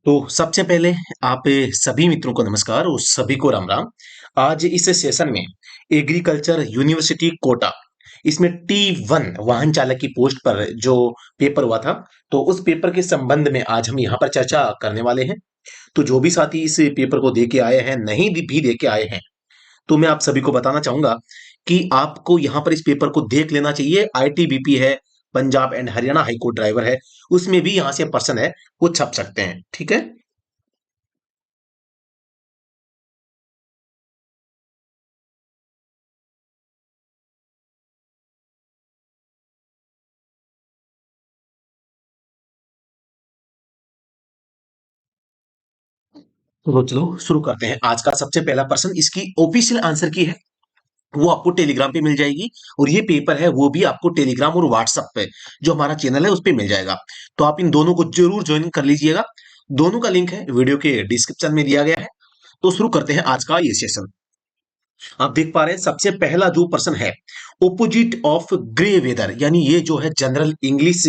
तो सबसे पहले आप सभी मित्रों को नमस्कार और सभी को राम राम। आज इस सेशन में एग्रीकल्चर यूनिवर्सिटी कोटा इसमें T1 वाहन चालक की पोस्ट पर जो पेपर हुआ था, तो उस पेपर के संबंध में आज हम यहाँ पर चर्चा करने वाले हैं। तो जो भी साथी इस पेपर को दे के आए हैं, नहीं भी दे के आए हैं, तो मैं आप सभी को बताना चाहूंगा कि आपको यहाँ पर इस पेपर को देख लेना चाहिए। ITBP है, Punjab and Haryana high court driver है, उसमें भी यहाँ से पर्सन है वो छप सकते हैं। ठीक है। तो चलो शुरू करते हैं। आज का सबसे पहला प्रश्न इसकी ऑफिशियल आंसर की है, वो आपको टेलीग्राम पे मिल जाएगी। और ये पेपर है वो भी आपको टेलीग्राम और व्हाट्सएप पे जो हमारा चैनल है उस पे मिल जाएगा। तो आप इन दोनों को जरूर ज्वाइन कर लीजिएगा। दोनों का लिंक है वीडियो के डिस्क्रिप्शन में दिया गया है। तो शुरू करते हैं आज का ये सेशन। आप देख पा रहे हैं सबसे पहला जो प्रश्न है, ओपोजिट ऑफ ग्रे वेदर, यानी ये जो है जनरल इंग्लिश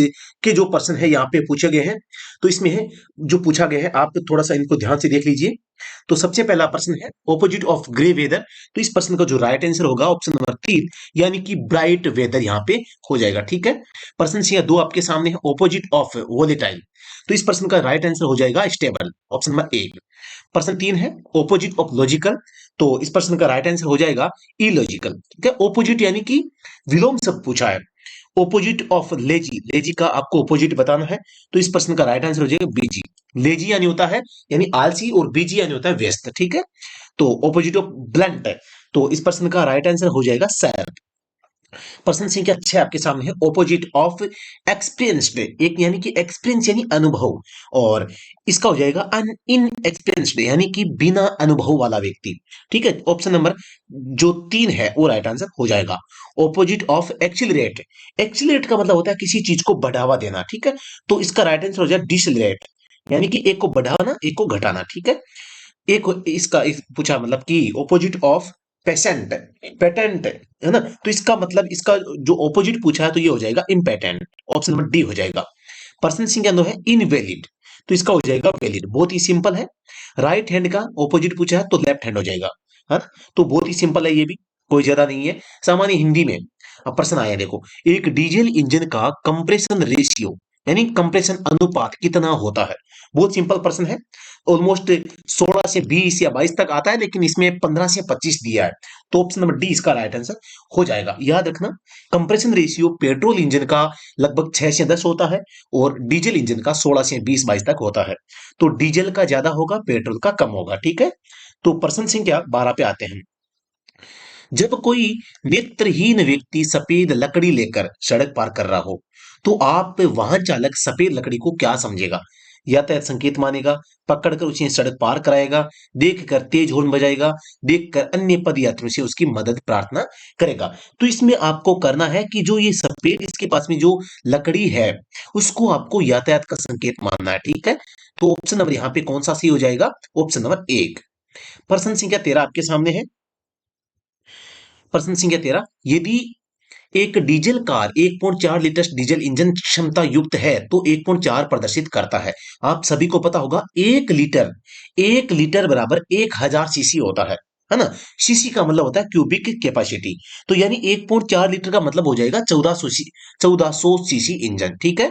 के जो प्रश्न है यहाँ पे पूछे गए हैं। तो इसमें है जो पूछा गया है, आप थोड़ा सा इनको ध्यान से देख लीजिए। तो सबसे पहला प्रश्न है ऑपोजिट ऑफ ग्रे वेदर। तो इस प्रश्न का जो राइट आंसर होगा ऑप्शन नंबर 3, यानी कि ब्राइट वेदर यहाँ पे हो जाएगा। ठीक है। प्रश्न संख्या 2 आपके सामने है ऑपोजिट ऑफ वोलेटाइल। तो इस प्रश्न का राइट आंसर हो जाएगा स्टेबल, ऑप्शन नंबर 1। प्रश्न 3 है ऑपोजिट ऑफ लॉजिकल। तो इस प्रश्न का राइट आंसर हो जाएगा इलॉजिकल। ठीक है। ऑपोजिट यानी कि विलोम शब्द पूछा है। ऑपोजिट ऑफ लेजी, लेजी का आपको ऑपोजिट बताना है। तो इस प्रश्न का राइट आंसर हो जाएगा बीजी। लेजी यानी होता है यानी आलसी, और बीजी यानी होता है व्यस्त। ठीक है। तो ऑपोजिट ऑफ ब्लंट है। तो इस प्रश्न का राइट आंसर हो जाएगा सैड। प्रश्न संख्या 6 आपके सामने है ऑपोजिट ऑफ एक्सपीरियंस्ड, एक यानी कि एक्सपीरियंस यानी अनुभव, और इसका हो जाएगा अन इनएक्सपीरियंस्ड यानी कि बिना अनुभव वाला व्यक्ति। ठीक है। ऑप्शन नंबर जो 3 है वो राइट आंसर हो जाएगा। ऑपोजिट ऑफ एक्सिलरेट, एक्सिलरेट का मतलब होता है किसी चीज को बढ़ावा देना। ठीक है। तो इसका राइट आंसर हो जाएगा डिसलरेट, यानी कि एक को बढ़ाना एक को घटाना। ठीक है। एक इसका पूछा मतलब कि ऑपोजिट ऑफ पेशेंट, पेटेंट है ना। तो इसका मतलब इसका जो ऑपोजिट पूछा है तो ये हो जाएगा इम्पेटेंट, ऑप्शन नंबर डी हो जाएगा। पर्सन सिंह है इनवैलिड। तो इसका हो जाएगा वैलिड। बहुत ही सिंपल है। राइट हैंड का ऑपोजिट पूछा है तो लेफ्ट हैंड हो जाएगा। है ना? तो बहुत ही सिंपल है, ये भी कोई ज्यादा नहीं है। सामान्य हिंदी में अब प्रश्न आया, देखो, एक डीजल इंजन का कंप्रेशन रेशियो यानी कंप्रेशन अनुपात कितना होता है। बहुत सिंपल प्रश्न है। ऑलमोस्ट 16 से 20 या 22 तक आता है, लेकिन इसमें 15 से 25 दिया है। तो ऑप्शन नंबर डी इसका राइट आंसर हो जाएगा। याद रखना, कंप्रेशन रेशियो पेट्रोल इंजन का लगभग 6 से 10 होता है, और डीजल इंजन का 16 से 20-22 तक होता है। तो डीजल का ज्यादा होगा, पेट्रोल का कम होगा। ठीक है। तो प्रश्न संख्या 12 पे आते हैं। जब कोई नेत्रहीन व्यक्ति सफेद लकड़ी लेकर सड़क पार कर रहा हो, तो आप वाहन चालक सफेद लकड़ी को क्या समझेगा? यातायात संकेत मानेगा, पकड़कर उसे सड़क पार कराएगा, देखकर तेज हॉर्न बजाएगा, देखकर अन्य पद यात्रियों से उसकी मदद प्रार्थना करेगा। तो इसमें आपको करना है कि जो ये सफेद इसके पास में जो लकड़ी है, उसको आपको यातायात का संकेत मानना है। ठीक है। तो ऑप्शन नंबर यहाँ पे कौन सा सही हो जाएगा? Option number 1। प्रश्न संख्या 13 आपके सामने है। प्रश्न संख्या 13, यदि एक diesel car 1.4 litre diesel engine क्षमता युक्त है तो 1.4 प्रदर्शित करता है। आप सभी को पता होगा 1 लीटर बराबर 1000 सीसी होता है ना। सीसी का मतलब होता है क्यूबिक कैपेसिटी। तो यानी 1.4 लीटर का मतलब हो जाएगा 1400 सीसी इंजन। ठीक है।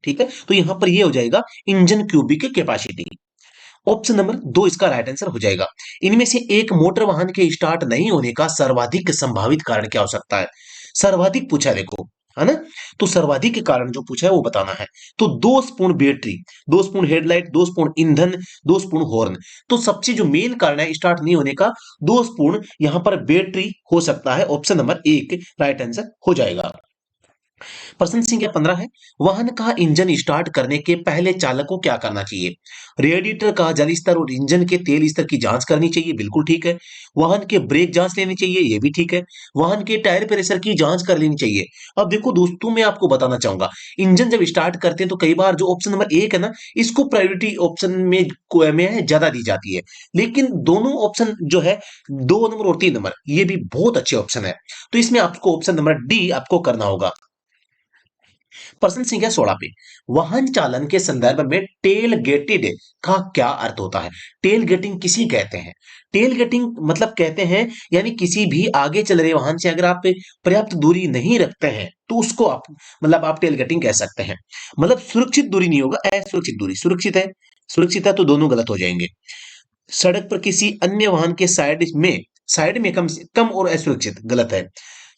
ठीक है। तो यहां पर ये हो जाएगा engine cubic capacity. Option number 2 इसका राइट आंसर हो जाएगा। इनमें से एक मोटर वाहन के स्टार्ट नहीं होने का सर्वाधिक संभावित कारण क्या हो सकता है? सर्वाधिक पूछा है, देखो, है ना। तो सर्वाधिक के कारण जो पूछा है वो बताना है। तो दोषपूर्ण बैटरी, दोषपूर्ण हेडलाइट, दोषपूर्ण ईंधन, दोषपूर्ण हॉर्न। तो सबसे जो मेन कारण है स्टार्ट नहीं होने का, दोषपूर्ण, यहां पर बैटरी हो सकता है। ऑप्शन नंबर 1 राइट आंसर हो जाएगा। प्रश्न संख्या 15 है, वाहन का इंजन स्टार्ट करने के पहले चालक को क्या करना चाहिए? रेडिएटर का जल स्तर और इंजन के तेल स्तर की जांच करनी चाहिए, बिल्कुल ठीक है। वाहन के ब्रेक जांच लेनी चाहिए, ये भी ठीक है। वाहन के टायर प्रेशर की जांच कर लेनी चाहिए। अब देखो दोस्तों, मैं आपको बताना चाहूंगा, इंजन जब स्टार्ट करते हैं तो कई बार जो ऑप्शन नंबर 1 है ना, इसको प्रायोरिटी ऑप्शन में ज्यादा दी जाती है। लेकिन दोनों ऑप्शन जो है, 2 नंबर और 3 नंबर, ये भी बहुत अच्छे ऑप्शन है। तो इसमें आपको ऑप्शन नंबर डी आपको करना होगा। प्रश्न संख्या 16 पे, वाहन चालन के संदर्भ में टेल गेटेड का क्या अर्थ होता है? टेल गेटिंग किसे कहते हैं? टेल गेटिंग मतलब कहते हैं, यानी किसी भी आगे चल रहे वाहन से अगर आप पर्याप्त दूरी नहीं रखते हैं तो उसको आप मतलब आप टेल गेटिंग कह सकते हैं। मतलब सुरक्षित दूरी नहीं होगा, असुरक्षित दूरी। सुरक्षित है तो दोनों गलत हो जाएंगे। सड़क पर किसी अन्य वाहन के साइड में कम कम और असुरक्षित, गलत है।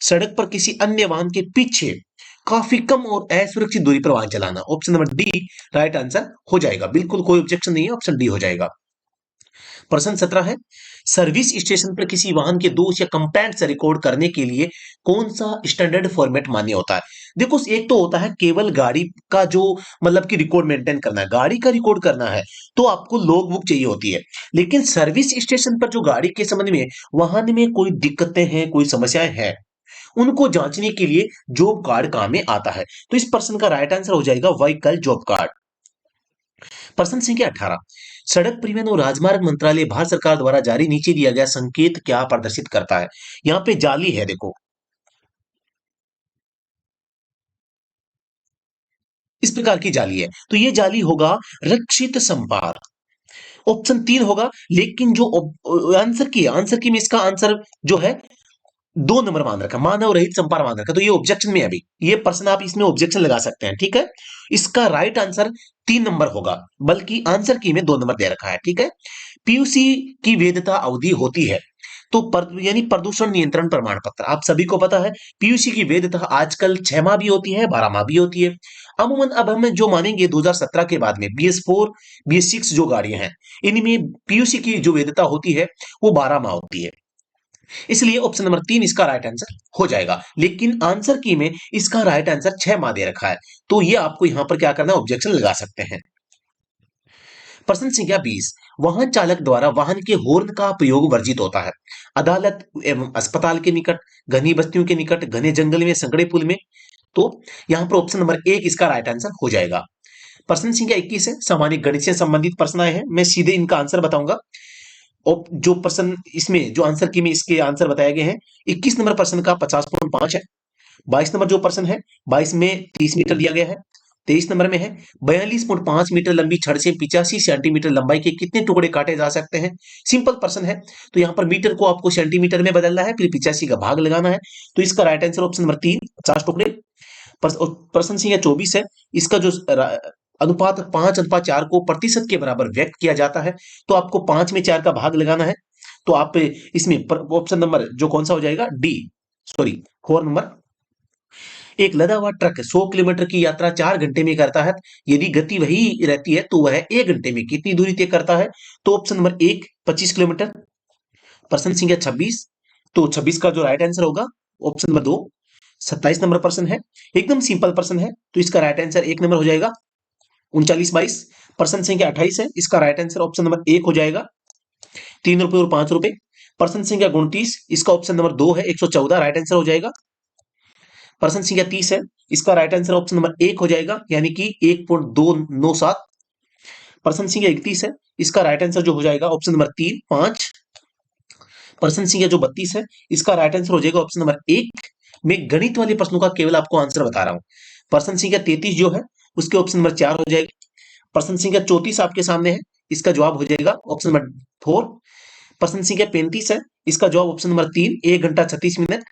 सड़क पर किसी अन्य वाहन के पीछे काफी कम और असुरक्षित दूरी पर वाहन चलाना, option number D right answer हो जाएगा। बिल्कुल कोई ऑब्जेक्शन नहीं है, ऑप्शन डी हो जाएगा। प्रश्न 17 है, सर्विस स्टेशन पर किसी वाहन के दोष या कंप्लेंट्स रिकॉर्ड करने के लिए कौन सा स्टैंडर्ड फॉर्मेट मान्य होता है? देखो, एक तो होता है केवल गाड़ी का जो मतलब कि रिकॉर्ड मेंटेन करना है, गाड़ी का रिकॉर्ड करना है तो आपको लॉग बुक चाहिए होती है। लेकिन सर्विस स्टेशन पर जो गाड़ी के संबंध में वाहन में कोई दिक्कतें हैं, कोई समस्याएं हैं, उनको जांचने के लिए जॉब कार्ड काम में आता है। तो इस प्रश्न का राइट आंसर हो जाएगा व्हीकल जॉब कार्ड। प्रश्न संख्या 18, सड़क परिवहन और राजमार्ग मंत्रालय भारत सरकार द्वारा जारी नीचे दिया गया संकेत क्या प्रदर्शित करता है? यहां पे जाली है, देखो इस प्रकार की जाली है, तो ये जाली होगा रक्षित संपात। ऑप्शन 3 होगा। लेकिन जो आंसर की में इसका आंसर जो है 2 नंबर मान रखा, मानव रहित संपार मान रखा, तो ये ऑब्जेक्शन में है। अभी ये प्रश्न आप इसमें ऑब्जेक्शन लगा सकते हैं, ठीक है। इसका राइट आंसर 3 नंबर होगा, बल्कि आंसर की में 2 नंबर दे रखा है, ठीक है। पीयूसी की वैधता अवधि होती है तो यानी प्रदूषण नियंत्रण प्रमाण पत्र, आप सभी को पता है पीयूसी की वैधता आजकल 6 माह भी होती है, 12 माह भी होती है। अमूमन अब हम जो मानेंगे 2017 के बाद में BS4 BS6 जो गाड़ियां हैं, इनमें पीयूसी की जो वैधता होती है वो 12 माह होती है। इसलिए ऑप्शन नंबर 3 इसका राइट आंसर हो जाएगा। लेकिन आंसर की में इसका राइट आंसर 6 माह दे रखा है, तो ये आपको यहां पर क्या करना है, ऑब्जेक्शन लगा सकते हैं। प्रश्न संख्या 20, वाहन चालक द्वारा वाहन के हॉर्न का प्रयोग वर्जित होता है? अदालत एवं अस्पताल के निकट, घनी बस्तियों के निकट, घने जंगल में, संगड़े पुल में। तो यहां पर ऑप्शन नंबर 1 इसका राइट आंसर हो जाएगा। प्रश्न संख्या 21 है, सामान्य गणित से संबंधित प्रश्न आए हैं, मैं सीधे इनका आंसर बताऊंगा। और जो प्रश्न इसमें जो आंसर की में इसके आंसर बताए गए हैं, 21 नंबर प्रश्न का 50.5 है। 22 नंबर जो प्रश्न है, 22 में 30 मीटर दिया गया है। 23 नंबर में है 42.5 मीटर लंबी छड़ से 85 सेंटीमीटर लंबाई के कितने टुकड़े काटे जा सकते हैं? सिंपल प्रश्न है, तो यहाँ पर मीटर को आपको सेंटीमीटर में बदलना है, फिर 85 का भाग लगाना है। तो इसका राइट आंसर ऑप्शन नंबर 3 50 टुकड़े। प्रश्न संख्या 24 है, इसका जो अनुपात 5:4 को प्रतिशत के बराबर व्यक्त किया जाता है, तो आपको 5 में 4 का भाग लगाना है। तो आप इसमें ऑप्शन नंबर जो कौन सा हो जाएगा, डी, सॉरी 4 नंबर। एक लदा हुआ ट्रक 100 किलोमीटर की यात्रा 4 घंटे में करता है, यदि गति वही रहती है तो वह 1 घंटे में कितनी दूरी तय करता है? तो ऑप्शन नंबर 1 25 किलोमीटर। प्रश्न संख्या 26, तो 26 का जो राइट आंसर होगा ऑप्शन नंबर 2। 27 नंबर प्रश्न है, एकदम सिंपल प्रश्न है, तो इसका राइट आंसर 1 नंबर हो जाएगा 39/22। प्रश्न संख्या 28 है, इसका राइट आंसर ऑप्शन नंबर 1 हो जाएगा, 3 रुपए और 5 रुपए। प्रश्न संख्या 29, इसका ऑप्शन नंबर 2 है, 114 राइट आंसर हो जाएगा। प्रश्न संख्या 30 है, इसका राइट आंसर ऑप्शन नंबर 1 हो जाएगा, यानी कि 1.297। प्रश्न संख्या 31 है, इसका राइट आंसर जो हो जाएगा ऑप्शन नंबर 3 5। प्रश्न संख्या जो 32 है, इसका राइट आंसर हो जाएगा ऑप्शन नंबर 1। मैं गणित वाले प्रश्नों का केवल आपको आंसर बता रहा हूं। प्रश्न संख्या 33 जो है उसके ऑप्शन नंबर 4 हो जाएगा। प्रश्न संख्या 34 आपके सामने है, इसका जवाब हो जाएगा ऑप्शन नंबर 4। प्रश्न संख्या 35 है, इसका जवाब ऑप्शन नंबर 3 1 घंटा 36 मिनट।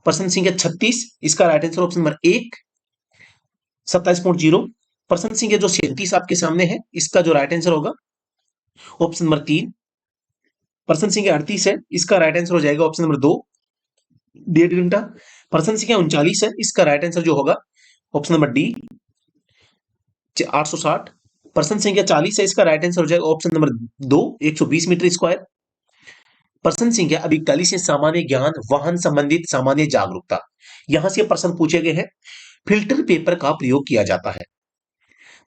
प्रश्न संख्या 36, इसका राइट आंसर ऑप्शन नंबर 1 27.0। प्रश्न संख्या जो 37 आपके सामने है, इसका जो राइट आंसर होगा ऑप्शन नंबर 3। प्रश्न संख्या 38 है, इसका राइट आंसर हो जाएगा ऑप्शन नंबर 2 1.5 घंटा। प्रश्न संख्या 39 है, इसका राइट आंसर जो होगा ऑप्शन नंबर डी 860। प्रश्न संख्या 40 है, इसका राइट आंसर हो जाएगा ऑप्शन नंबर 2 120 मीटर स्क्वायर। प्रश्न संख्या अब 41 है, सामान्य ज्ञान वाहन संबंधित सामान्य जागरूकता। यहां से प्रश्न पूछे गए हैं, फिल्टर पेपर का प्रयोग किया जाता है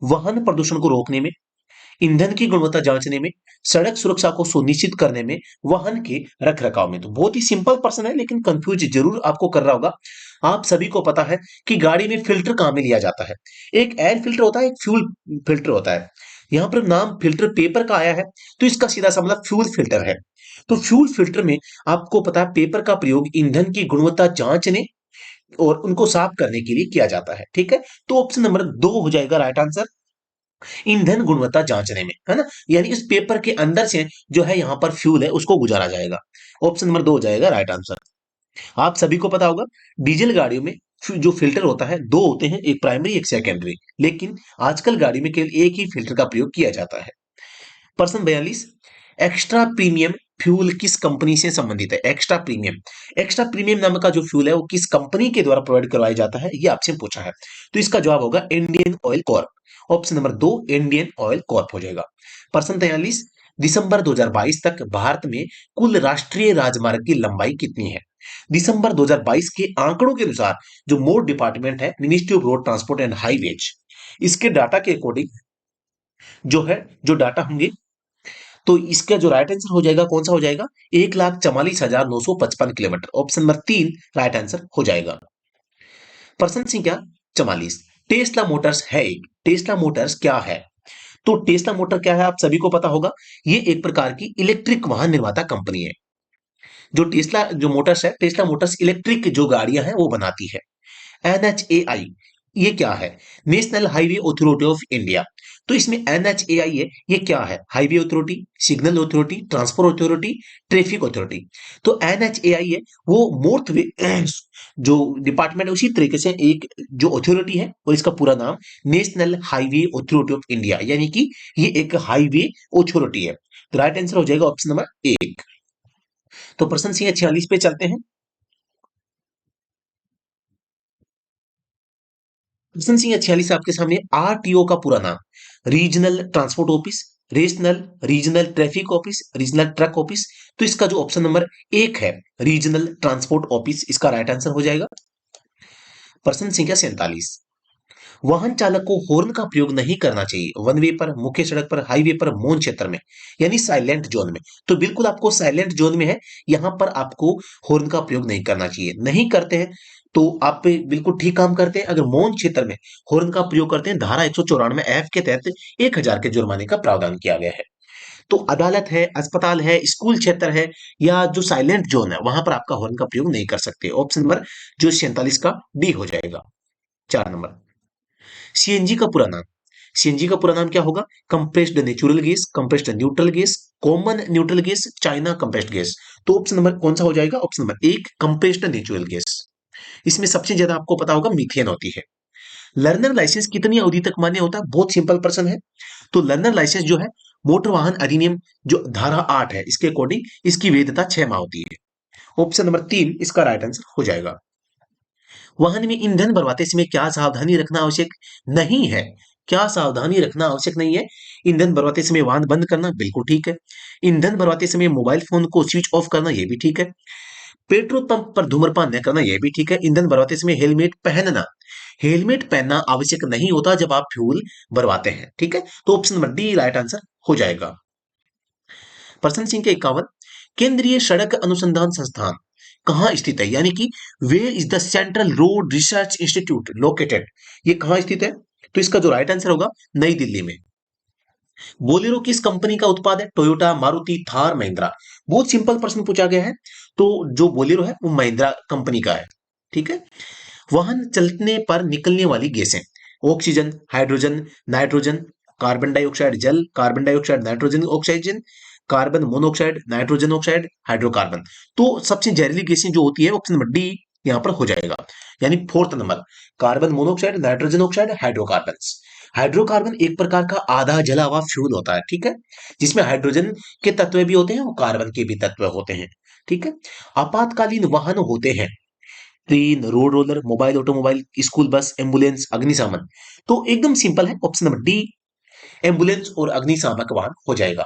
वाहन प्रदूषण को रोकने में, ईंधन की गुणवत्ता जांचने में, सड़क सुरक्षा को सुनिश्चित करने में, वाहन के रखरखाव में। तो बहुत ही सिंपल प्रश्न है, लेकिन कंफ्यूज जरूर आपको कर रहा होगा। आप सभी को पता है कि गाड़ी में फिल्टर कहां में लिया जाता है, एक एयर फिल्टर होता है, एक फ्यूल फिल्टर होता है। यहां पर नाम फिल्टर पेपर का आया है, तो इसका सीधा सा मतलब फ्यूल फिल्टर है। तो फ्यूल फिल्टर में आपको पता है पेपर का प्रयोग ईंधन की गुणवत्ता जांचने, और उनको साफ करने के लिए किया जाता है। ठीक है, तो ऑप्शन नंबर 2 हो जाएगा राइट आंसर, ईंधन गुणवत्ता जांचने में, है ना, यानी इस पेपर के अंदर से जो है यहाँ पर फ्यूल है उसको गुजारा जाएगा। ऑप्शन नंबर 2 हो जाएगा राइट आंसर। आप सभी को पता होगा डीजल गाड़ियों में जो फिल्टर होता है दो होते हैं, एक प्राइमरी एक सेकेंडरी, लेकिन आजकल गाड़ी में केवल एक ही फिल्टर का प्रयोग किया जाता है। प्रश्न 42, एक्स्ट्रा प्रीमियम फ्यूल किस कंपनी से संबंधित है? एक्स्ट्रा प्रीमियम, एक्स्ट्रा प्रीमियम नाम का जो फ्यूल है वो किस कंपनी के द्वारा प्रोवाइड करवाया जाता है, ये आपसे पूछा है। तो इसका जवाब होगा Indian oil Corp. Option number 2 Indian oil Corp हो जाएगा। प्रश्न 43, दिसंबर 2022 तक भारत में कुल राष्ट्रीय राजमार्ग की लंबाई कितनी है? दिसंबर 2022 के आंकड़ों के अनुसार जो मोड डिपार्टमेंट है, ministry of road transport and highways, इसके डाटा के अकॉर्डिंग जो है जो डाटा होंगे, तो इसका जो राइट आंसर हो जाएगा कौन सा हो जाएगा? 1,44,955 kilometre. Option number 3 right answer हो जाएगा। प्रश्न संख्या 44, टेस्ला मोटर्स है एक, टेस्ला मोटर्स क्या है? तो टेस्ला मोटर क्या है आप सभी को पता होगा, ये एक प्रकार की इलेक्ट्रिक वाहन निर्माता कंपनी है। जो टेस्ला जो मोटर्स है, टेस्ला मोटर्स इलेक्ट्रिक जो गाड़ियां हैं वो बनाती है। NHAI ये क्या है? National highway authority of India. तो इसमें NHAI है, ये क्या है? Highway authority, signal authority, transport authority, traffic authority. तो NHAI है वो मोटरवे जो डिपार्टमेंट है, उसी तरीके से एक जो अथॉरिटी है और इसका पूरा नाम national highway authority of India, यानी कि ये एक हाईवे अथॉरिटी है। तो राइट आंसर हो जाएगा ऑप्शन नंबर 1। तो प्रश्न संख्या 46 पे चलते हैं। प्रश्न संख्या 46 आपके सामने, RTO का पूरा नाम, regional transport office, regional regional traffic office, regional truck office. तो इसका जो ऑप्शन नंबर 1 है रीजनल ट्रांसपोर्ट ऑफिस, इसका राइट आंसर हो जाएगा। प्रश्न संख्या 47, वाहन चालक को हॉर्न का प्रयोग नहीं करना चाहिए वन वे पर, मुख्य सड़क पर, हाईवे पर, मौन क्षेत्र में, यानी साइलेंट जोन में। तो बिल्कुल आपको साइलेंट जोन में है, यहां पर आपको हॉर्न का प्रयोग नहीं करना चाहिए। नहीं करते हैं तो आप पे बिल्कुल ठीक काम करते हैं। अगर मौन क्षेत्र में हॉर्न का प्रयोग करते हैं, धारा 194F के तहत 1,000 के जुर्माने का प्रावधान किया गया है। तो अदालत है, अस्पताल है, स्कूल क्षेत्र है, या जो साइलेंट जोन है वहां पर आपका हॉर्न का प्रयोग नहीं कर सकते। ऑप्शन नंबर जो 47 का डी हो जाएगा। 4 नंबर, सीएनजी का पूरा नाम, सीएनजी का पूरा नाम क्या होगा? Compressed natural gas, compressed neutral gas, common neutral gas, China compressed gas. तो ऑप्शन नंबर कौन सा हो जाएगा? Option number 1 compressed natural gas. इसमें सबसे ज्यादा आपको पता होगा मीथेन होती है। लर्नर लाइसेंस कितनी अवधि तक मान्य होता है? बहुत सिंपल प्रश्न है। तो लर्नर लाइसेंस जो है मोटर वाहन अधिनियम जो धारा 8 है इसके अकॉर्डिंग इसकी वैधता 6 माह होती है। ऑप्शन नंबर 3 इसका राइट आंसर हो जाएगा। वाहन में ईंधन भरवाते समय क्या सावधानी रखना आवश्यक नहीं है? क्या सावधानी रखना आवश्यक नहीं है? ईंधन भरवाते समय वाहन बंद करना बिल्कुल ठीक है। ईंधन भरवाते समय मोबाइल फोन को स्विच ऑफ करना यह भी ठीक है। पेट्रोल पंप पर धूम्रपान न करना यह भी ठीक है। ईंधन भरवाते समय हेलमेट पहनना, हेलमेट पहनना आवश्यक नहीं होता जब आप फ्यूल भरवाते हैं। ठीक है, तो option number D right answer हो जाएगा। प्रश्न संख्या 51, केंद्रीय सड़क अनुसंधान संस्थान कहाँ स्थित है? यानी कि where is the central road research institute located, ये कहाँ स्थित है? तो इसका जो राइट आंसर होगा नई दिल्ली में। बोलेरो किस कंपनी का उत्पाद है? टोयोटा, मारुति, थार, महिंद्रा। बहुत सिंपल प्रश्न पूछा गया है। तो जो बोलेरो है वो महिंद्रा कंपनी का है। ठीक है, वाहन चलने पर निकलने वाली गैसें, oxygen, hydrogen, nitrogen, carbon dioxide जल, carbon dioxide nitrogen oxygen, carbon monoxide, nitrogen oxide, hydrocarbon. तो सबसे जहरीली गैसें जो होती है ऑप्शन नंबर डी यहां पर हो जाएगा, यानी 4 number, carbon monoxide, nitrogen oxide, hydrocarbon. Hydrocarbon एक प्रकार का आधा जला हुआ फ्यूल होता है। ठीक है, जिसमें हाइड्रोजन के तत्व भी होते हैं और कार्बन के भी तत्व होते हैं। ठीक है, आपातकालीन वाहन होते हैं train, road roller, mobile, automobile, school bus, ambulance, अग्निशमन। तो एकदम सिंपल है, ऑप्शन नंबर डी एम्बुलेंस और अग्निशामक वाहन हो जाएगा।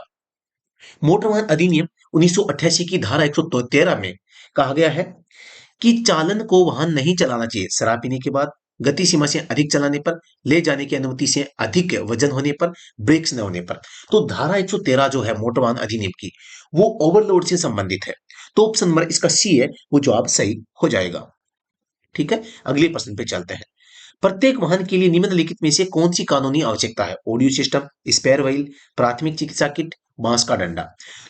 मोटर वाहन अधिनियम 1988 की धारा 113 में कहा गया है कि चालन को वाहन नहीं चलाना चाहिए शराब पीने के बाद, गति सीमा से अधिक चलाने पर, ले जाने की अनुमति से अधिक वजन होने पर, ब्रेक्स न होने पर। तो धारा 113 जो है मोटर वाहन अधिनियम की, वो ओवरलोड से संबंधित है। तो ऑप्शन नंबर इसका सी है वो जवाब सही हो जाएगा। ठीक है, अगले प्रश्न पे चलते हैं। प्रत्येक वाहन के लिए निम्नलिखित में से कौन सी कानूनी आवश्यकता है? ऑडियो सिस्टम, स्पेयर व्हील, प्राथमिक चिकित्सा किट, बांस का डंडा।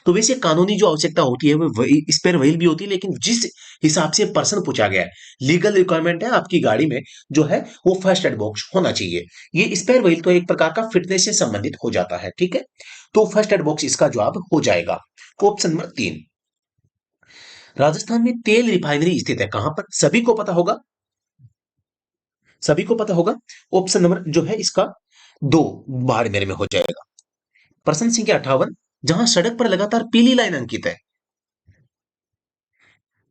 तो वैसे कानूनी जो आवश्यकता होती है वो वही स्पेयर व्हील भी होती है, लेकिन जिस हिसाब से पर्सन पूछा गया है, लीगल रिक्वायरमेंट है आपकी गाड़ी में जो है वो फर्स्ट एड बॉक्स होना चाहिए। ये स्पेयर व्हील तो एक प्रकार का फिटनेस से संबंधित हो जाता है, ठीक है। तो फर्स्ट एड बॉक्स इसका जवाब हो जाएगा। Option number 3। राजस्थान में तेल रिफाइनरी स्थित है कहां पर? सभी को पता होगा, सभी को पता होगा। ऑप्शन नंबर जो है इसका 2 बाड़मेर में हो जाएगा। प्रश्न संख्या 58। जहां सड़क पर लगातार पीली लाइन अंकित है,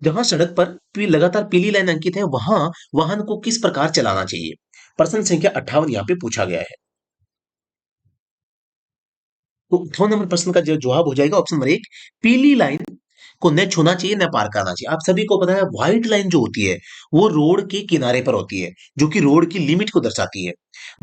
जहां सड़क पर लगातार पीली लाइन अंकित है वहां वाहन को किस प्रकार चलाना चाहिए? प्रश्न संख्या 58 यहां पे पूछा गया है। तो 58 नंबर प्रश्न का जो जवाब हो जाएगा ऑप्शन नंबर 1, पीली लाइन को न छूना चाहिए न पार करना चाहिए। आप सभी को पता है व्हाइट लाइन जो होती है वो रोड के किनारे पर होती है, जो कि रोड की लिमिट को दर्शाती है।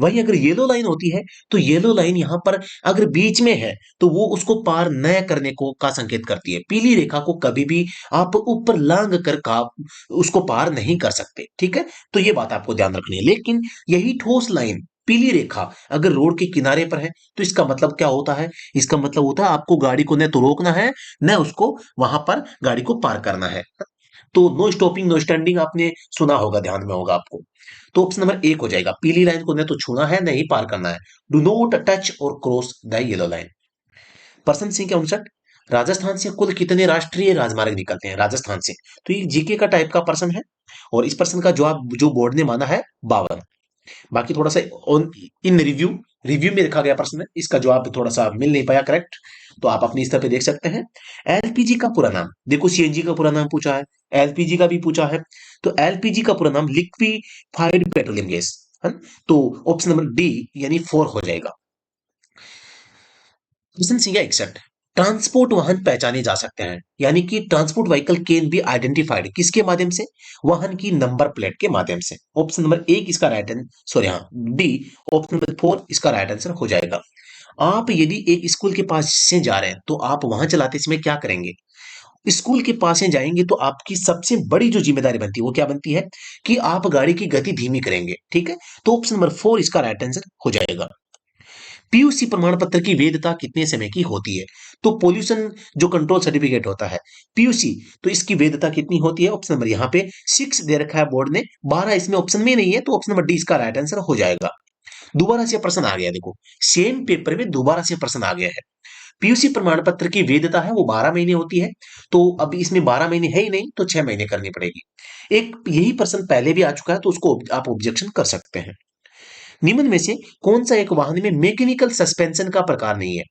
वहीं अगर येलो लाइन होती है तो येलो लाइन यहाँ पर अगर बीच में है तो वो उसको पार न करने को का संकेत करती है। पीली रेखा को कभी भी आप ऊपर लांग कर का उसको पार नहीं कर सकते, ठीक है। तो ये बात आपको ध्यान रखनी है। लेकिन यही ठोस लाइन पीली रेखा अगर रोड के किनारे पर है तो इसका मतलब क्या होता है? इसका मतलब होता है आपको गाड़ी को न तो रोकना है न उसको वहां पर गाड़ी को पार करना है। तो नो स्टॉपिंग नो स्टैंडिंग आपने सुना होगा, ध्यान में होगा आपको। तो ऑप्शन नंबर 1 हो जाएगा, पीली लाइन को न तो छूना है न ही पार करना है। डू नॉट टच और क्रॉस द येलो लाइन। प्रश्न संख्या 59। राजस्थान से कुल कितने राष्ट्रीय राजमार्ग निकलते हैं? राजस्थान से, तो ये जीके का टाइप का प्रश्न है और इस प्रश्न का जवाब जो बोर्ड ने माना है 52। बाकी थोड़ा सा ऑन इन रिव्यू रिव्यू में रखा गया प्रश्न है, इसका जवाब थोड़ा सा मिल नहीं पाया करेक्ट, तो आप अपनी स्तर पे देख सकते हैं। एलपीजी का पूरा नाम देखो, सीएनजी का पूरा नाम पूछा है, एलपीजी का भी पूछा है। तो एलपीजी का पूरा नाम लिक्विफाइड पेट्रोलियम गैस है ना? तो ऑप्शन नंबर डी यानी 4 हो जाएगा। प्रश्न संख्या 61। ट्रांसपोर्ट वाहन पहचाने जा सकते हैं, यानी कि transport vehicle can be identified किसके माध्यम से? वाहन की नंबर प्लेट के माध्यम से। ऑप्शन नंबर 1 इसका राइट आंसर, सॉरी हाँ डी, ऑप्शन नंबर 4 इसका राइट आंसर हो जाएगा। आप यदि एक स्कूल के पास से जा रहे हैं तो आप वहां चलाते समय क्या करेंगे? स्कूल के पास से जाएंगे तो आपकी सबसे बड़ी जो जिम्मेदारी बनती है वो क्या बनती है कि आप गाड़ी की गति धीमी करेंगे, ठीक है। तो ऑप्शन नंबर 4 इसका राइट आंसर हो जाएगा। पीयूसी प्रमाण पत्र की वैधता कितने समय की होती है? तो पोल्यूशन जो कंट्रोल सर्टिफिकेट होता है पीयूसी, तो इसकी वैधता कितनी होती है? ऑप्शन नंबर यहाँ पे 6 दे रखा है बोर्ड ने, 12 इसमें ऑप्शन में नहीं है, तो ऑप्शन नंबर डी इसका राइट आंसर हो जाएगा। दोबारा से प्रश्न आ गया, देखो सेम पेपर में दोबारा से प्रश्न आ गया है। पीयूसी प्रमाण पत्र की वैधता है वो 12 महीने होती है, तो अब इसमें 12 महीने है ही नहीं तो 6 महीने करनी पड़ेगी। एक यही प्रश्न पहले भी आ चुका है तो उसको आप ऑब्जेक्शन कर सकते हैं। निम्न में से कौन सा एक वाहन में मैकेनिकल सस्पेंशन का प्रकार नहीं है?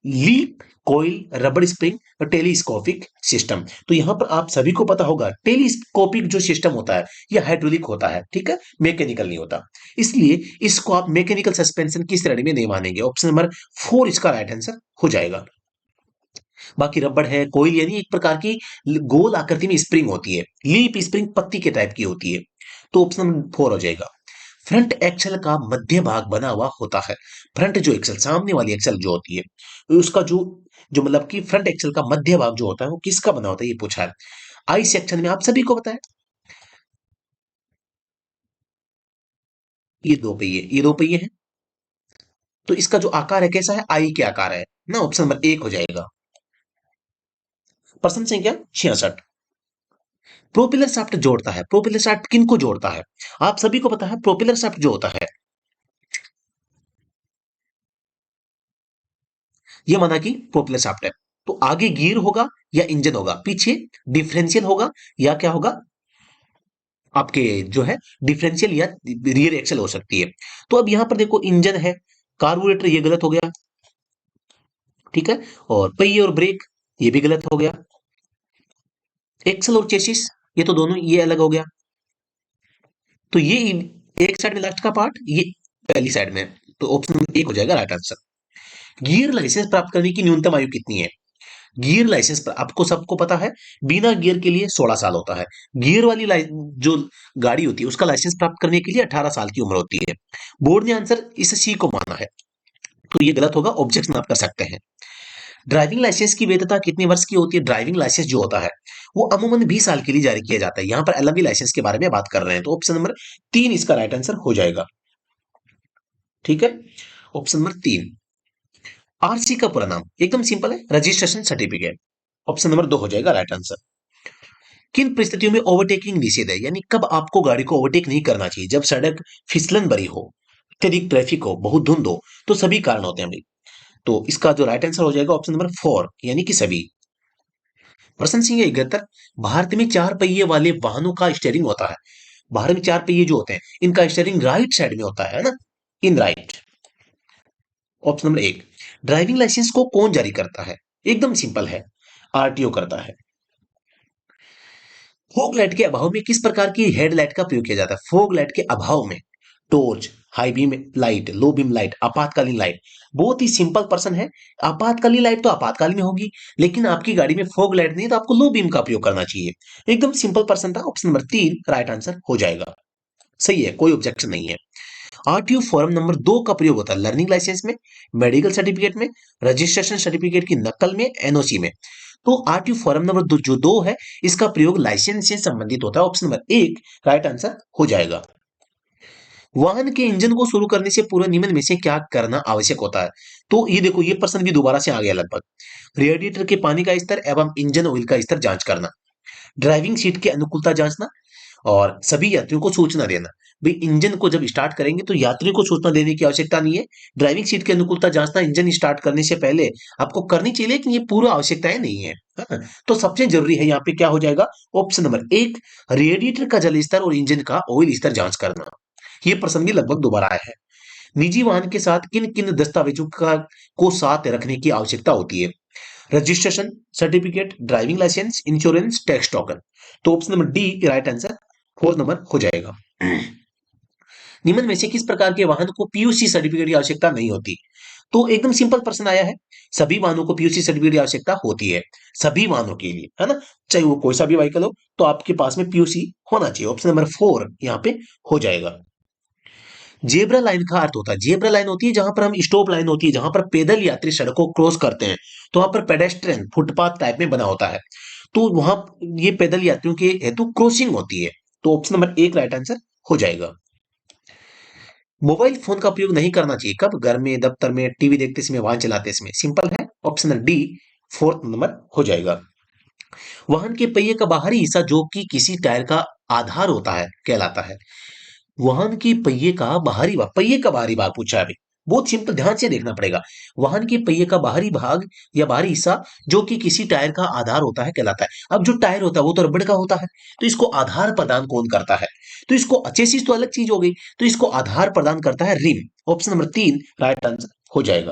लीप, कॉइल, रबर स्प्रिंग और टेलीस्कोपिक सिस्टम। तो यहां पर आप सभी को पता होगा टेलीस्कोपिक जो सिस्टम होता है यह हाइड्रोलिक होता है, ठीक है, मैकेनिकल नहीं होता। इसलिए इसको आप मैकेनिकल सस्पेंशन की श्रेणी में नहीं मानेंगे। ऑप्शन नंबर 4 इसका राइट आंसर हो जाएगा। बाकी रबड़ है, कोयल यानी एक प्रकार की गोल आकृति में स्प्रिंग होती है, लीप स्प्रिंग पत्ती के टाइप की होती है। तो ऑप्शन नंबर 4 हो जाएगा। फ्रंट एक्सल का मध्य भाग बना हुआ होता है। फ्रंट जो एक्सल सामने वाली एक्सल जो होती है उसका जो जो मतलब कि फ्रंट एक्सल का मध्य भाग जो होता है वो किसका बना होता है ये पूछा है। आई सेक्शन में आप सभी को पता है ये दो पहिए हैं, तो इसका जो आकार है कैसा है? आई के आकार है ना। ऑप्शन नंबर 1 हो जाएगा। प्रश्न संख्या 66। प्रोपेलर शाफ्ट जोड़ता है, प्रोपेलर शाफ्ट किन को जोड़ता है? आप सभी को पता है प्रोपेलर शाफ्ट जो होता है ये माना कि प्रोपेलर शाफ्ट है, तो आगे गियर होगा या इंजन होगा, पीछे डिफरेंशियल होगा या क्या होगा आपके जो है डिफरेंशियल या रियर एक्सल हो सकती है। तो अब यहां पर देखो इंजन है, कार्बोरेटर ये गलत हो गया, ठीक है, और पहिए और ब्रेक ये भी गलत हो गया। एक्सल और चेसिस ये तो दोनों ये अलग हो गया, तो ये एक साइड में लास्ट का पार्ट ये पहली साइड में, तो ऑप्शन नंबर 1 हो जाएगा राइट आंसर। गियर लाइसेंस प्राप्त करने की न्यूनतम आयु कितनी है? गियर लाइसेंस पर आपको सबको पता है बिना गियर के लिए 16 साल होता है। गियर वाली जो गाड़ी होती है उसका लाइसेंस प्राप्त करने के लिए 18 साल की उम्र होती है। बोर्ड ने आंसर इस सी को माना है, तो ये गलत होगा, ऑब्जेक्शन आप कर सकते हैं। ड्राइविंग लाइसेंस की वैधता कितने वर्ष की होती है? ड्राइविंग लाइसेंस जो होता है वो अमूमन 20 साल के लिए जारी किया जाता है। यहां पर एलएमवी लाइसेंस के बारे में बात कर रहे हैं, तो ऑप्शन नंबर 3 इसका राइट आंसर हो जाएगा, ठीक है। Option number 3। आरसी का पूरा नाम एकदम सिंपल है, रजिस्ट्रेशन सर्टिफिकेट। ऑप्शन नंबर 2 हो जाएगा राइट आंसर। किन परिस्थितियों में ओवरटेकिंग निषेध है, यानी कब आपको गाड़ी को ओवरटेक नहीं करना चाहिए? जब सड़क फिसलन भरी हो, अत्यधिक ट्रैफिक हो, बहुत धुंध हो, तो सभी कारण होते हैं भाई। तो इसका जो राइट आंसर हो जाएगा ऑप्शन नंबर 4, यानी कि सभी। प्रश्न संख्या 71, भारत में चार पहिए वाले वाहनों का स्टीयरिंग होता है। भारत में चार पहिए जो होते हैं, इनका स्टीयरिंग राइट साइड में होता है ना, in right. Option number 1, driving licence को कौन जारी करता है? एकदम सिंपल है, आरटीओ करता है। फोग लाइट के अभाव में किस प्रकार की हेडलाइट का प्रयोग किया जाता है? फोग लाइट के अभाव में torch, high beam light, low beam light, आपातकालीन लाइट। बहुत ही सिंपल प्रश्न है। आपातकालीन लाइट तो आपातकाल में होगी, लेकिन आपकी गाड़ी में फोग लाइट नहीं है, तो आपको लो बीम का प्रयोग करना चाहिए। एकदम सिंपल प्रश्न था। ऑप्शन नंबर 3 राइट आंसर हो जाएगा। सही है, कोई ऑब्जेक्शन नहीं है। आरटीओ फॉर्म नंबर 2 का प्रयोग होता है लर्निंग लाइसेंस में, मेडिकल सर्टिफिकेट में, रजिस्ट्रेशन सर्टिफिकेट की नकल में, एनओसी में। तो आरटीओ फॉर्म नंबर जो 2 है, इसका प्रयोग लाइसेंस से संबंधित होता है। ऑप्शन नंबर 1 राइट आंसर हो जाएगा। वाहन के इंजन को शुरू करने से पूर्व निम्न में से क्या करना आवश्यक होता है? तो ये देखो, ये प्रश्न भी दोबारा से आ गया लगभग। रेडिएटर के पानी का स्तर एवं इंजन ऑयल का स्तर जांच करना, ड्राइविंग सीट की अनुकूलता जांचना, और सभी यात्रियों को सूचना देना। भाई इंजन को जब स्टार्ट करेंगे तो यात्रियों को सूचना देने की आवश्यकता नहीं है। ड्राइविंग सीट की अनुकूलता जांचना इंजन स्टार्ट करने से पहले आपको करनी चाहिए, लेकिन ये पूर्व आवश्यकताएं नहीं है। हाँ, तो सबसे जरूरी है यहाँ पे क्या हो जाएगा? ऑप्शन नंबर 1, रेडिएटर का जल स्तर और इंजन का ऑयल स्तर जांच करना। ये प्रसंग भी लगभग दोबारा आया है। निजी वाहन के साथ किन किन दस्तावेजों का को साथ रखने की आवश्यकता होती है? Registration certificate, driving licence, insurance, tax token. तो option number D right answer 4 number हो जाएगा। निम्न में से किस प्रकार के वाहन को पीयूसी सर्टिफिकेट की आवश्यकता नहीं होती? तो एकदम सिंपल प्रश्न आया है। सभी वाहनों को पीयूसी सर्टिफिकेट की आवश्यकता होती है, सभी वाहनों के लिए, है ना, चाहे वो कोई सा भी व्हीकल हो, तो आपके पास में पीयूसी होना चाहिए। ऑप्शन नंबर 4 यहाँ पे हो जाएगा। जेब्रा लाइन का अर्थ होता है, जेब्रा लाइन होती है जहां पर हम स्टॉप लाइन होती है, जहां पर पैदल यात्री सड़क को क्रॉस करते हैं, तो वहां पर पेडेस्ट्रियन फुटपाथ टाइप में बना होता है, तो वहां ये पैदल यात्रियों के हेतु क्रॉसिंग होती है। तो ऑप्शन नंबर 1 राइट आंसर हो जाएगा। मोबाइल फोन का प्रयोग नहीं करना चाहिए कब? घर में, दफ्तर में, टीवी देखते समय, वाहन चलाते समय। सिंपल है, ऑप्शन डी 4 नंबर हो जाएगा। वाहन के पहिए का बाहरी हिस्सा जो कि किसी टायर का आधार होता है कहलाता है। वाहन के पहिए का बाहरी भाग, पहिए का बाहरी भाग पूछा है अभी। बहुत सिंपल, ध्यान से देखना पड़ेगा। वाहन के पहिए का बाहरी भाग या बाहरी हिस्सा जो कि किसी टायर का आधार होता है कहलाता है। अब जो टायर होता है वो तो रबड़ का होता है, तो इसको आधार प्रदान कौन करता है? तो इसको, चेसिस तो अलग चीज हो गई, तो इसको आधार प्रदान करता है रिम। ऑप्शन नंबर 3 राइट आंसर हो जाएगा।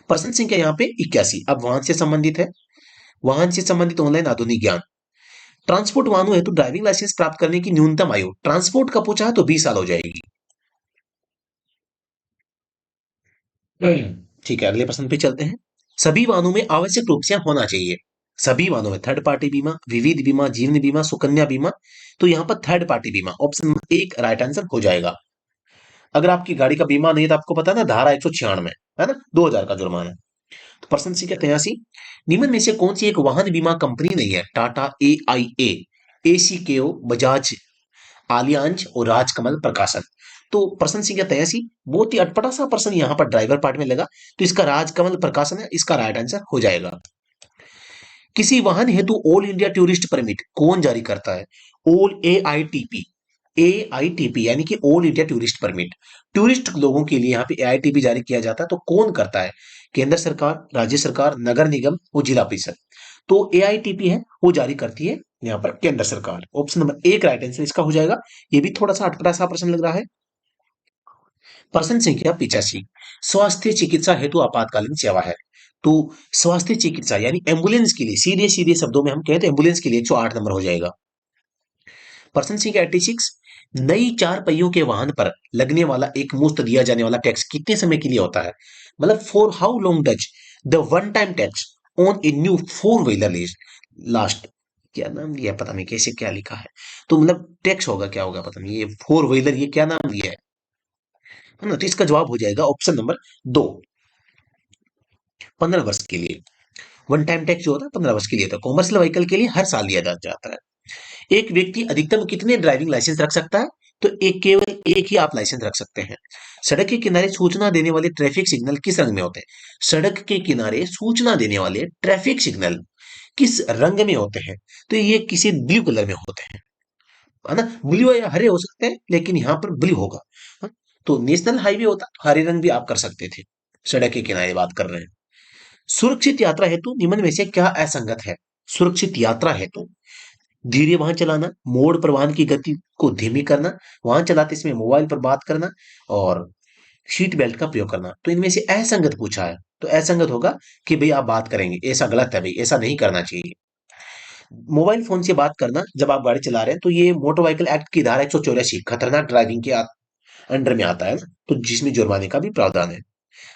प्रश्न संख्या यहाँ पे 81, अब वाहन से संबंधित है। वाहन से संबंधित ऑनलाइन आधुनिक ज्ञान। ट्रांसपोर्ट वाहनों हेतु ड्राइविंग लाइसेंस प्राप्त करने की न्यूनतम आयु, ट्रांसपोर्ट का पूछा है तो 20 साल हो जाएगी। ठीक है, अगले प्रश्न पे चलते हैं। सभी वाहनों में आवश्यक रूप से होना चाहिए, सभी वाहनों में थर्ड पार्टी बीमा, विविध बीमा, जीवन बीमा, सुकन्या बीमा। तो यहाँ पर थर्ड पार्टी बीमा, ऑप्शन नंबर 1 राइट आंसर हो जाएगा। अगर आपकी गाड़ी का बीमा नहीं है तो आपको पता है ना, धारा 196 है ना, 2000 का जुर्माना। तो प्रश्न संख्या 83, निम्न में से कौन सी एक वाहन बीमा कंपनी नहीं है? टाटा, ए आई ए, एसीकेओ, बजाज, आलियांज और राजकमल प्रकाशन। तो प्रश्न संख्या 83 बहुत ही अटपटा सा प्रश्न यहाँ पर ड्राइवर पार्ट में लगा, तो इसका राजकमल प्रकाशन है, इसका राइट आंसर हो जाएगा। किसी वाहन हेतु ऑल इंडिया टूरिस्ट परमिट कौन जारी करता है? ऑल एआईटीपी, एआईटीपी यानी कि all India tourist permit, tourist लोगों के लिए यहाँ पे एआईटीपी जारी किया जाता है, तो कौन करता है? केंद्र सरकार, राज्य सरकार, नगर निगम और जिला परिषद। तो एआईटीपी है वो जारी करती है यहाँ पर केंद्र सरकार। ऑप्शन नंबर 1 राइट आंसर इसका हो जाएगा। ये भी थोड़ा सा अटपटा सा प्रश्न लग रहा है। प्रश्न संख्या 85, स्वास्थ्य चिकित्सा हेतु आपातकालीन सेवा है। तो स्वास्थ्य चिकित्सा यानी एम्बुलेंस के लिए, सीधे सीधे शब्दों में हम कहें तो एम्बुलेंस के लिए 108 नंबर हो जाएगा। प्रश्न संख्या 86, नई चार पहियों के वाहन पर लगने वाला एक मुफ्त दिया जाने वाला टैक्स कितने समय के लिए होता है? मतलब for how long does the one time tax on a new four wheeler is last. क्या नाम दिया है? पता नहीं कैसे क्या लिखा है, तो मतलब टैक्स होगा, क्या होगा पता नहीं, ये फोर व्हीलर ये क्या नाम दिया है ना? तो इसका जवाब हो जाएगा ऑप्शन नंबर 2, 15 वर्ष के लिए। वन टाइम टैक्स जो होता है 15 वर्ष के लिए, तो कॉमर्शियल व्हीकल के लिए हर साल दिया जाता है। एक व्यक्ति अधिकतम कितने ड्राइविंग लाइसेंस रख सकता है? तो एक केवल एक ही आप लाइसेंस रख सकते हैं। सड़क के किनारे सूचना देने वाले ट्रैफिक सिग्नल किस रंग में होते हैं? सड़क के किनारे सूचना देने वाले ट्रैफिक सिग्नल किस रंग में होते हैं? तो ये किसी ब्लू कलर में होते हैं, है ना? ब्लू या हरे हो सकते हैं, लेकिन यहाँ पर ब्लू होगा। हाँ? तो नेशनल हाईवे होता तो हरे रंग भी आप कर सकते थे। सड़क के किनारे बात कर रहे हैं। सुरक्षित यात्रा हेतु निम्न में से क्या असंगत है? सुरक्षित यात्रा हेतु धीरे वाहन चलाना, मोड़ पर वाहन की गति को धीमी करना, वाहन चलाते समय मोबाइल पर बात करना और सीट बेल्ट का प्रयोग करना। तो इनमें से असंगत पूछा है, तो असंगत होगा कि भाई आप बात करेंगे, ऐसा गलत है भाई, ऐसा नहीं करना चाहिए। मोबाइल फोन से बात करना जब आप गाड़ी चला रहे हैं, तो ये मोटर व्हीकल एक्ट की धारा 184 खतरनाक ड्राइविंग के अंडर में आता है ना, तो जिसमें जुर्माने का भी प्रावधान है।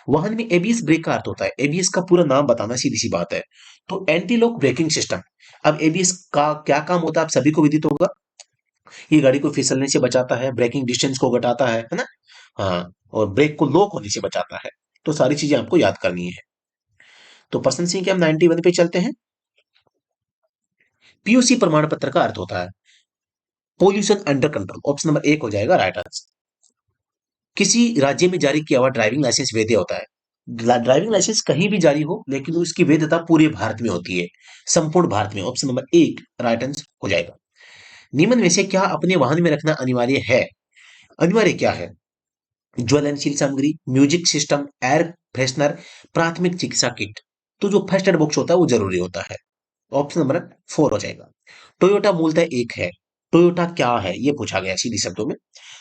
वाहन में एबीएस ब्रेक का अर्थ होता है, एबीएस का पूरा नाम बताना सीधी सी बात है। तो एंटी लॉक ब्रेकिंग सिस्टम। अब एबीएस का क्या काम होता है आप सभी को विदित होगा। ये गाड़ी को फिसलने से बचाता है, ब्रेकिंग डिस्टेंस को घटाता है ना? हाँ, और ब्रेक को लॉक होने से बचाता है। तो सारी चीजें आपको याद करनी है। तो पर्सन सिंह के हम 91 पे चलते हैं। पीयूसी प्रमाण पत्र का अर्थ होता है pollution under control. Option number एक हो जाएगा राइट आंसर। किसी राज्य में जारी किया हुआ ड्राइविंग लाइसेंस वैध होता है। ड्राइविंग लाइसेंस कहीं भी जारी हो, लेकिन उसकी वैधता पूरे भारत में होती है, संपूर्ण भारत में। ऑप्शन नंबर एक राइट आंसर हो जाएगा। निम्न में से क्या अपने वाहन में रखना अनिवार्य है? अनिवार्य क्या है? ज्वलनशील सामग्री, म्यूजिक सिस्टम, एयर फ्रेशनर, प्राथमिक चिकित्सा किट। तो जो फर्स्ट एड बॉक्स होता है वो जरूरी होता है। ऑप्शन नंबर फोर हो जाएगा। टोयोटा मूलतः एक है। टोयोटा क्या है ये पूछा गया सीधी शब्दों में,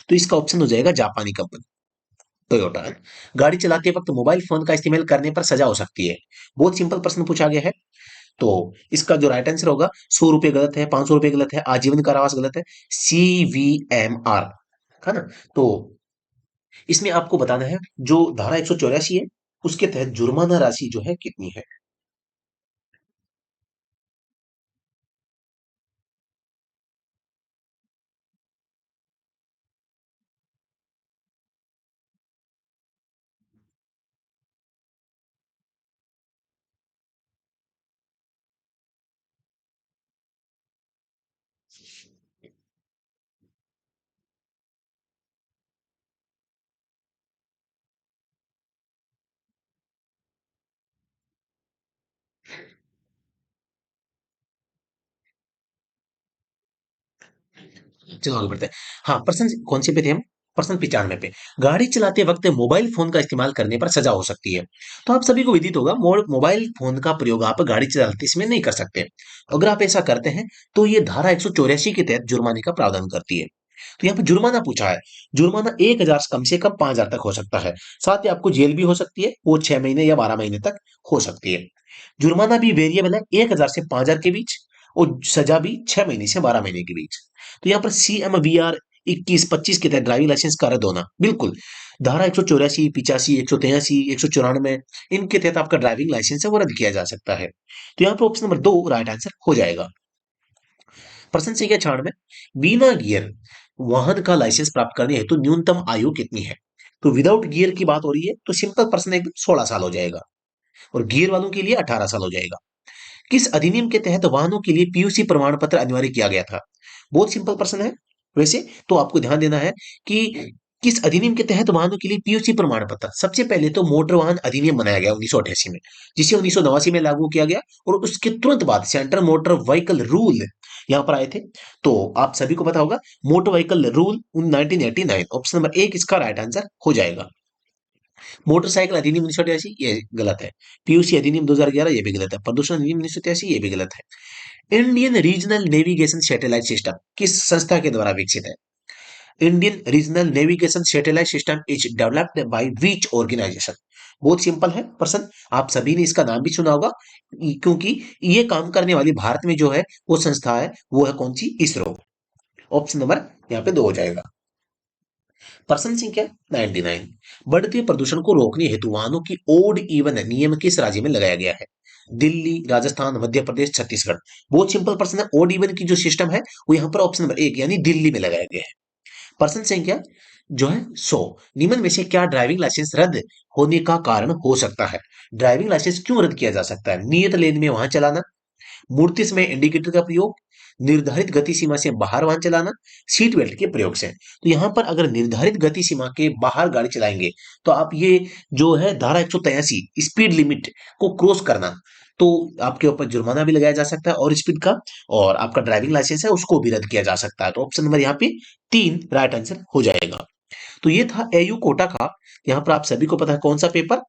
तो इसका ऑप्शन हो जाएगा जापानी कंपनी टोयोटा। गाड़ी चलाते वक्त मोबाइल फोन का इस्तेमाल करने पर सजा हो सकती है। बहुत सिंपल प्रश्न पूछा गया है। तो इसका जो राइट आंसर होगा, 100 रुपए गलत है, 500 रुपए गलत है, आजीवन कारावास गलत है, CVMR, है ना? तो इसमें आपको बताना है जो धारा 184 है उसके तहत जुर्माना राशि जो है कितनी है। चलो आगे बढ़ते हैं। हाँ, प्रश्न कौन से पे थे हम? प्रश्न 95 पे। गाड़ी चलाते वक्त मोबाइल फोन का इस्तेमाल करने पर सजा हो सकती है। तो आप सभी को विदित होगा मोबाइल फोन का प्रयोग आप गाड़ी चलाते समय नहीं कर सकते। अगर आप ऐसा करते हैं तो ये धारा 184 के तहत जुर्माने का प्रावधान करती है। तो यहाँ पे जुर्माना पूछा है। जुर्माना 1,000 से कम 5,000 तक हो सकता है। साथ ही आपको जेल भी हो सकती है, वो 6 महीने या 12 महीने तक हो सकती है। जुर्माना भी वेरिएबल है, 1,000 से 5,000 के बीच, और सजा भी 6 महीने से 12 महीने के बीच। तो यहाँ पर CMVR 21-25 के तहत ड्राइविंग लाइसेंस का रद्द होना, बिल्कुल धारा 184, 85, 183, 194 इनके तहत आपका ड्राइविंग लाइसेंस है वो रद्द किया जा सकता है। तो यहाँ पर ऑप्शन नंबर दो राइट आंसर हो जाएगा। प्रश्न संख्या 96, बिना गियर वाहन का लाइसेंस प्राप्त करने हेतु न्यूनतम आयु कितनी है? तो विदाउट गियर की बात हो रही है, तो सिंपल प्रश्न एकदम 16 साल हो जाएगा, और गियर वालों के लिए 18 साल हो जाएगा। किस अधिनियम के तहत वाहनों के लिए पीयूसी प्रमाण पत्र अनिवार्य किया गया था? बहुत सिंपल प्रश्न है वैसे, तो आपको ध्यान देना है कि किस अधिनियम के तहत वाहनों के लिए पीयूसी प्रमाण पत्र। सबसे पहले तो मोटर वाहन अधिनियम बनाया गया 1988 में, जिसे 1989 में लागू किया गया, और उसके तुरंत बाद सेंट्रल मोटर व्हीकल रूल यहां पर आए थे। तो आप सभी को पता होगा motor vehicle rule 1989, option number एक इसका राइट आंसर हो जाएगा। मोटरसाइकिल अधिनियम 1983 ये गलत है। पीयूसी अधिनियम 2011 ये भी गलत है। प्रदूषण अधिनियम 1983 ये भी गलत है। Indian regional navigation satellite system किस संस्था के द्वारा विकसित है? Indian regional navigation satellite system is developed by which organisation? बहुत सिंपल है प्रश्न, आप सभी ने इसका नाम भी सुना होगा, क्योंकि ये काम करने वाली भारत में जो है वो संस्था है, वो है कौन सी? इसरो। ऑप्शन नंबर यहाँ पे दो हो जाएगा। प्रश्न संख्या 99, बढ़ते प्रदूषण को रोकने हेतु वाहनों की ओड इवन नियम किस राज्य में लगाया गया है? दिल्ली, राजस्थान, मध्य प्रदेश, छत्तीसगढ़। बहुत सिंपल प्रश्न है, ओड इवन की जो सिस्टम है वो यहाँ पर ऑप्शन नंबर एक यानी दिल्ली में लगाया गया है। प्रश्न संख्या जो है 100, निम्न में से क्या ड्राइविंग लाइसेंस रद्द होने का कारण हो सकता है? ड्राइविंग लाइसेंस क्यों रद्द किया जा सकता है? नियत लेन में वाहन चलाना, मूर्ति समय इंडिकेटर का प्रयोग, निर्धारित गति सीमा से बाहर वाहन चलाना सीट बेल्ट के प्रयोग से। तो यहाँ पर अगर निर्धारित गति सीमा के बाहर गाड़ी चलाएंगे तो आप ये जो है धारा 183 स्पीड लिमिट को क्रॉस करना, तो आपके ऊपर जुर्माना भी लगाया जा सकता है और स्पीड का, और आपका ड्राइविंग लाइसेंस है उसको भी रद्द किया जा सकता है। तो ऑप्शन नंबर यहाँ पे 3 राइट आंसर हो जाएगा। तो ये था एयू कोटा का। यहाँ पर आप सभी को पता है कौन सा पेपर,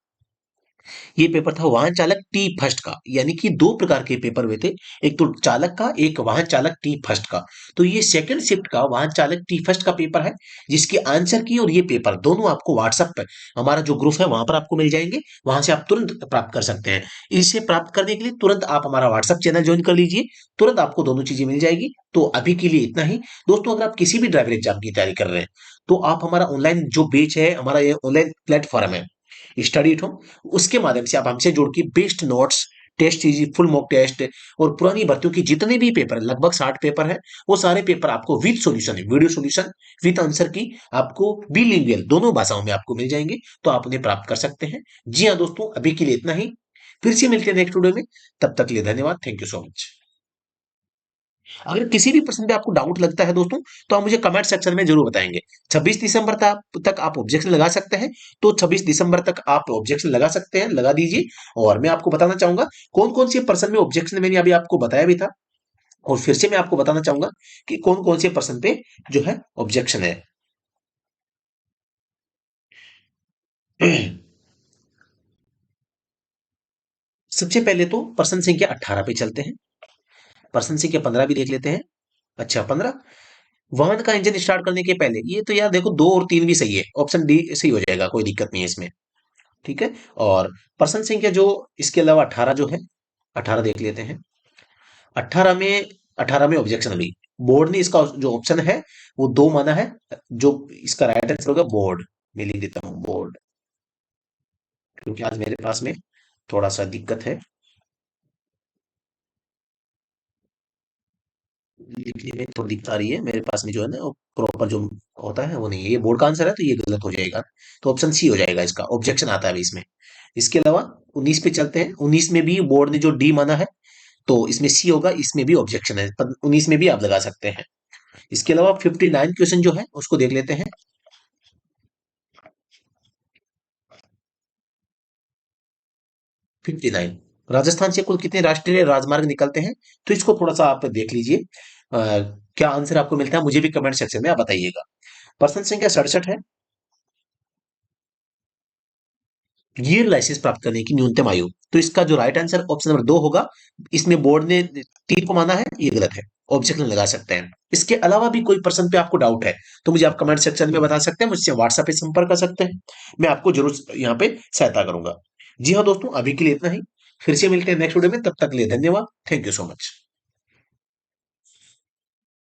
ये पेपर था वाहन चालक टी फर्स्ट का। यानी कि दो प्रकार के पेपर हुए थे, एक तो चालक का, एक वाहन चालक टी फर्स्ट का। तो ये सेकंड शिफ्ट का वाहन चालक टी फर्स्ट का पेपर है, जिसकी आंसर की और ये पेपर दोनों आपको व्हाट्सएप पर, हमारा जो ग्रुप है वहां पर आपको मिल जाएंगे, वहां से आप तुरंत प्राप्त कर सकते हैं। इसे प्राप्त करने के लिए तुरंत आप हमारा व्हाट्सएप चैनल ज्वाइन कर लीजिए, तुरंत आपको दोनों चीजें मिल जाएगी। तो अभी के लिए इतना ही दोस्तों। अगर आप किसी भी ड्राइवर एग्जाम की तैयारी कर रहे हैं तो आप हमारा ऑनलाइन जो बेच है, हमारा ये ऑनलाइन प्लेटफॉर्म है स्टडी एट होम, उसके माध्यम से आप हमसे जुड़ के best notes, test series, full mock test और पुरानी भर्तियों की जितने भी पेपर, लगभग 60 पेपर है, वो सारे पेपर आपको with solution, video solution with answer की आपको बिलिंगुअल दोनों भाषाओं में आपको मिल जाएंगे। तो आप उन्हें प्राप्त कर सकते हैं। जी हाँ दोस्तों, अभी के लिए इतना ही। फिर से मिलते हैं नेक्स्ट वीडियो में। तब तक के लिए धन्यवाद। Thank you so much. अगर किसी भी प्रश्न पे आपको डाउट लगता है दोस्तों, तो आप मुझे कमेंट सेक्शन में जरूर बताएंगे। 26 दिसंबर तक आप ऑब्जेक्शन लगा सकते हैं। तो 26 दिसंबर तक आप ऑब्जेक्शन लगा सकते हैं, लगा दीजिए। और मैं आपको बताना चाहूंगा कौन कौन से पर्सन में ऑब्जेक्शन, मैंने अभी आपको बताया भी था, और फिर से मैं आपको बताना चाहूंगा कि कौन कौन से पर्सन पे जो है ऑब्जेक्शन है। सबसे पहले तो पर्सन संख्या 18 पे चलते हैं। पर्सन संख्या 15 भी देख लेते हैं। अच्छा, 15, वाहन का इंजन स्टार्ट करने के पहले, ये तो यार देखो 2 और 3 भी सही है, ऑप्शन डी सही हो जाएगा, कोई दिक्कत नहीं है इसमें। ठीक है। और पर्सन संख्या जो इसके अलावा 18 जो है, 18 देख लेते हैं। 18 में 18 में ऑब्जेक्शन हुई, बोर्ड ने इसका जो ऑप्शन है वो 2 माना है। जो इसका राइट आंसर होगा बोर्ड, मैं लिख देता हूं बोर्ड, क्योंकि आज मेरे पास में थोड़ा सा दिक्कत है लिखने में, थोड़ी दिक्कत आ रही है मेरे पास में, जो है ना प्रॉपर जो होता है वो नहीं है। ये बोर्ड का आंसर है तो ये गलत हो जाएगा। तो ऑप्शन सी हो जाएगा इसका, ऑब्जेक्शन आता है अभी इसमें। इसके अलावा 19 पे चलते हैं। 19 में भी बोर्ड ने जो डी माना है, तो इसमें सी होगा, इसमें भी ऑब्जेक्शन है, पर 19 में भी आप लगा सकते हैं। इसके अलावा 59 क्वेश्चन जो है उसको देख लेते हैं। 59, राजस्थान से कुल कितने राष्ट्रीय राजमार्ग निकलते हैं? तो इसको थोड़ा सा आप देख लीजिए। क्या आंसर आपको मिलता है मुझे भी कमेंट सेक्शन में आप बताइएगा। पर्सन संख्या 67 है। गियर लाइसेंस प्राप्त करने की न्यूनतम आयु, तो इसका जो राइट आंसर ऑप्शन नंबर 2 होगा। इसमें बोर्ड ने 3 को माना है, ये गलत है, ऑब्जेक्शन लगा सकते हैं। इसके अलावा भी कोई पर्सन पे आपको डाउट है तो मुझे आप कमेंट सेक्शन में बता सकते हैं, मुझसे व्हाट्सएप पे संपर्क कर सकते हैं, मैं आपको जरूर यहाँ पे सहायता करूंगा। जी हाँ दोस्तों, अभी के लिए इतना ही। फिर से मिलते हैं नेक्स्ट वीडियो में, तब तक के लिए धन्यवाद। Thank you so much.